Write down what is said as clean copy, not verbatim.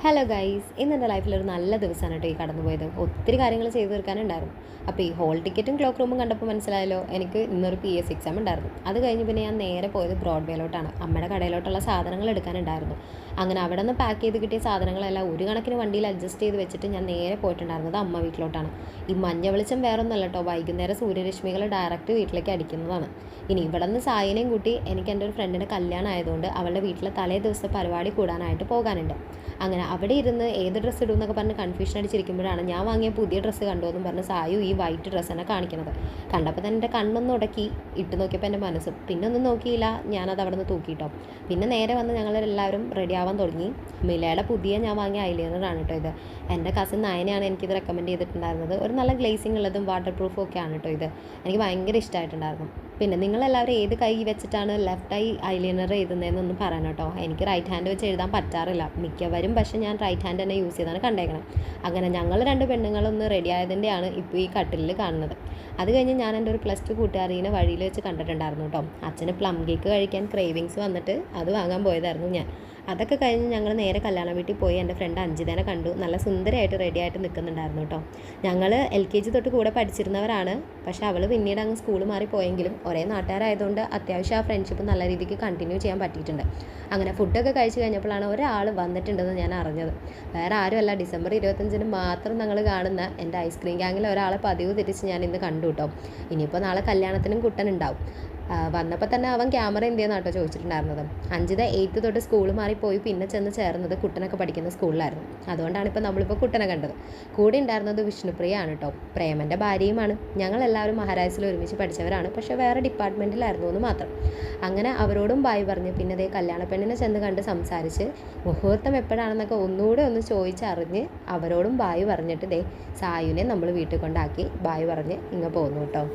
Hello guys, ഇന്ന് എൻ്റെ ലൈഫിലൊരു നല്ല ദിവസമാണ് കേട്ടോ ഈ കടന്നുപോയത്. ഒത്തിരി കാര്യങ്ങൾ ചെയ്തു തീർക്കാനുണ്ടായിരുന്നു. അപ്പോൾ ഈ ഹോൾ ടിക്കറ്റും ക്ലോക്ക് റൂമും കണ്ടപ്പോൾ മനസ്സിലായല്ലോ എനിക്ക് ഇന്നൊരു PSC എക്സാം ഉണ്ടായിരുന്നു. അത് കഴിഞ്ഞ് പിന്നെ ഞാൻ നേരെ പോയത് ബ്രോഡ്വേയിലോട്ടാണ്. അമ്മയുടെ കടയിലോട്ടുള്ള സാധനങ്ങൾ എടുക്കാനുണ്ടായിരുന്നു. അങ്ങനെ അവിടെ നിന്ന് പാക്ക് ചെയ്ത് കിട്ടിയ സാധനങ്ങളെല്ലാം ഒരു കണക്കിന് വണ്ടിയിൽ അഡ്ജസ്റ്റ് ചെയ്ത് വെച്ചിട്ട് ഞാൻ നേരെ പോയിട്ടുണ്ടായിരുന്നത് അമ്മ വീട്ടിലോട്ടാണ്. ഈ മഞ്ഞ വെളിച്ചം വേറൊന്നുമല്ല കേട്ടോ, വൈകുന്നേരം സൂര്യരശ്മികൾ ഡയറക്റ്റ് വീട്ടിലേക്ക് അടിക്കുന്നതാണ്. ഇനി ഇവിടെ നിന്ന് സായിനെയും കൂട്ടി എനിക്ക് എൻ്റെ ഒരു ഫ്രണ്ടിൻ്റെ കല്യാണം ആയതുകൊണ്ട് അവളുടെ വീട്ടിലെ തലേ ദിവസത്തെ പരിപാടി കൂടാനായിട്ട് പോകാനുണ്ട്. അങ്ങനെ അവിടെ ഇരുന്ന് ഏത് ഡ്രസ്സ് ഇടും എന്നൊക്കെ പറഞ്ഞ് കൺഫ്യൂഷൻ അടിച്ചിരിക്കുമ്പോഴാണ് ഞാൻ വാങ്ങിയ പുതിയ ഡ്രസ്സ് കണ്ടു എന്നും പറഞ്ഞ് സായു ഈ വൈറ്റ് ഡ്രസ്സ് തന്നെ കാണിക്കുന്നത്. കണ്ടപ്പോൾ തന്നെ എൻ്റെ കണ്ണൊന്ന് ഉടക്കി. ഇട്ട് നോക്കിയപ്പോൾ എൻ്റെ മനസ്സും പിന്നെ ഒന്നും നോക്കിയില്ല, ഞാനത് അവിടെ നിന്ന് തൂക്കിയിട്ടോ. പിന്നെ നേരെ വന്ന് ഞങ്ങളെല്ലാവരും റെഡി ആവാൻ തുടങ്ങി. മിലയുടെ പുതിയ ഞാൻ വാങ്ങിയ ഐലൈനറാണ് കേട്ടോ ഇത്. എൻ്റെ കസിൻ നയനയാണ് എനിക്കിത് റെക്കമെൻഡ് ചെയ്തിട്ടുണ്ടായിരുന്നത്. ഒരു നല്ല ഗ്ലേസിംഗ് ഉള്ളതും വാട്ടർ പ്രൂഫും ഒക്കെയാണ് കേട്ടോ ഇത്. എനിക്ക് ഭയങ്കര ഇഷ്ടമായിട്ടുണ്ടായിരുന്നു. പിന്നെ നിങ്ങളെല്ലാവരും ഏത് കൈ വെച്ചിട്ടാണ് ലെഫ്റ്റ് ഐലൈനർ എഴുതുന്നതെന്നൊന്നും പറയണം കേട്ടോ. എനിക്ക് റൈറ്റ് ഹാൻഡ് വെച്ച് എഴുതാൻ പറ്റാറില്ല മിക്കവരും, പക്ഷേ ഞാൻ റൈറ്റ് ഹാൻഡ് തന്നെ യൂസ് ചെയ്താണ് കണ്ടേക്കണം. അങ്ങനെ ഞങ്ങൾ രണ്ട് പെണ്ണുങ്ങളൊന്ന് റെഡി ആയതിൻ്റെയാണ് ഇപ്പോൾ ഈ കട്ടിലിൽ കാണുന്നത്. അത് കഴിഞ്ഞ് ഞാൻ എൻ്റെ ഒരു +2 കൂട്ടുകാരീനെ വഴിയിൽ വെച്ച് കണ്ടിട്ടുണ്ടായിരുന്നു കേട്ടോ. അച്ഛന് പ്ലം കേക്ക് കഴിക്കാൻ ക്രേവിങ്സ് വന്നിട്ട് അത് വാങ്ങാൻ പോയതായിരുന്നു ഞാൻ. അതൊക്കെ കഴിഞ്ഞ് ഞങ്ങൾ നേരെ കല്യാണ വീട്ടിൽ പോയി എൻ്റെ ഫ്രണ്ട് അഞ്ജിതേനെ കണ്ടു. നല്ല സുന്ദരമായിട്ട് റെഡി ആയിട്ട് നിൽക്കുന്നുണ്ടായിരുന്നു കേട്ടോ. ഞങ്ങൾ LKG തൊട്ട് കൂടെ പഠിച്ചിരുന്നവരാണ്. പക്ഷേ അവൾ പിന്നീട് അങ്ങ് സ്കൂൾ മാറി പോയെങ്കിലും ഒരേ നാട്ടുകാരായതുകൊണ്ട് അത്യാവശ്യം ആ ഫ്രണ്ട്ഷിപ്പ് നല്ല രീതിക്ക് കണ്ടിന്യൂ ചെയ്യാൻ പറ്റിയിട്ടുണ്ട്. അങ്ങനെ ഫുഡൊക്കെ കഴിച്ച് കഴിഞ്ഞപ്പോഴാണ് ഒരാൾ വന്നിട്ടുണ്ടെന്ന് ഞാൻ അറിഞ്ഞത്. വേറെ ആരുമല്ല, ഡിസംബർ 25-ന് മാത്രം ഞങ്ങൾ കാണുന്ന എൻ്റെ ഐസ്ക്രീം ഗ്യാങ്ങിൽ ഒരാളെ പതിവ് തെറ്റിച്ച് ഞാൻ ഇന്ന് കണ്ടു കേട്ടോ. ഇനിയിപ്പോൾ നാളെ കല്യാണത്തിനും കുട്ടനുണ്ടാവും. വന്നപ്പോൾ തന്നെ അവൻ ക്യാമറ എന്തിയെന്നാട്ടോ ചോദിച്ചിട്ടുണ്ടായിരുന്നത്. അഞ്ജിത 8th തൊട്ട് സ്കൂൾ മാറിപ്പോയി പിന്നെ ചെന്ന് ചേർന്നത് കുട്ടനൊക്കെ പഠിക്കുന്ന സ്കൂളിലായിരുന്നു. അതുകൊണ്ടാണ് ഇപ്പോൾ നമ്മളിപ്പോൾ കുട്ടനെ കണ്ടത്. കൂടെ ഉണ്ടായിരുന്നത് വിഷ്ണുപ്രിയയാണ് കേട്ടോ, പ്രേമൻ്റെ ഭാര്യയുമാണ്. ഞങ്ങളെല്ലാവരും മഹാരാജസിൽ ഒരുമിച്ച് പഠിച്ചവരാണ്, പക്ഷേ വേറെ ഡിപ്പാർട്ട്മെൻറ്റിലായിരുന്നു എന്ന് മാത്രം. അങ്ങനെ അവരോടും ബായ് പറഞ്ഞ് പിന്നെ ദേ കല്യാണ പെണ്ണിനെ ചെന്ന് കണ്ട് സംസാരിച്ച് മുഹൂർത്തം എപ്പോഴാണെന്നൊക്കെ ഒന്നുകൂടെ ഒന്ന് ചോദിച്ചറിഞ്ഞ് അവരോടും ബായ് പറഞ്ഞിട്ട് ദേ സായുവിനെ നമ്മൾ വീട്ടിൽ കൊണ്ടാക്കി ബായ് പറഞ്ഞ് ഇങ്ങ് പോന്നു കേട്ടോ.